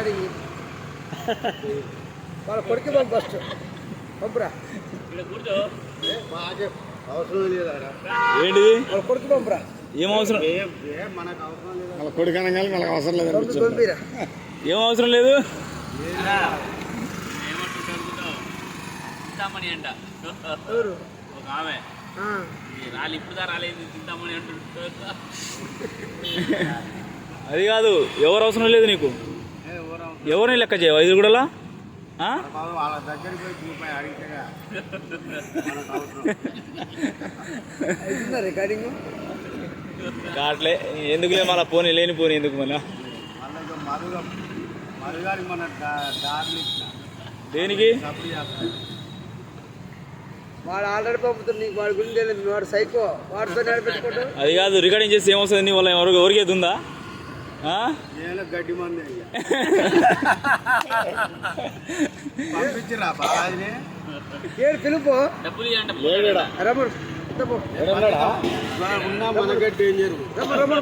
అడిగి వాళ్ళ కొడుకు ఫస్ట్ పంపురా. అవసరం లేదా ఏంటి వాళ్ళ కొడుకు పంపురా. ఏం అవసరం మనకు అవసరం లేదు. వాళ్ళ కొడుకు అనగానే మనకు అవసరం లేదు. పంపిరా. ఏం అవసరం లేదు. చింతామణి అంట ఎవరు ఒక ఆమె రాలి ఇప్పుడు రాలేదు చింతామణి అంటుంటా. అది కాదు, ఎవరు అవసరం లేదు నీకు. ఎవరిని లెక్క చేయవు ఐదు కూడా వాళ్ళ దగ్గరికి పోయి రూపాయి అడిగితేగా రికార్డింగ్ అట్లే ఎందుకులే మళ్ళీ పోనీ లేని పోనీ ఎందుకు మళ్ళా మరుగాలి మన దారి దేనికి. వాడు ఆల్రెడీ పంపుతుంది నీకు వాడి గురించి తెలియదు. వాడు సైకో వాడితో నడిపెట్టుకోవడం. అది కాదు, రికార్డింగ్ చేస్తే ఏమొస్తుంది నీ వల్ల ఎవరికి ఉందా. గడ్డి మంది పంపించరా బాగానే పిలుపు డబ్బులు రమణ ఉన్నా మన గడ్డి ఏం జరుగు రమణ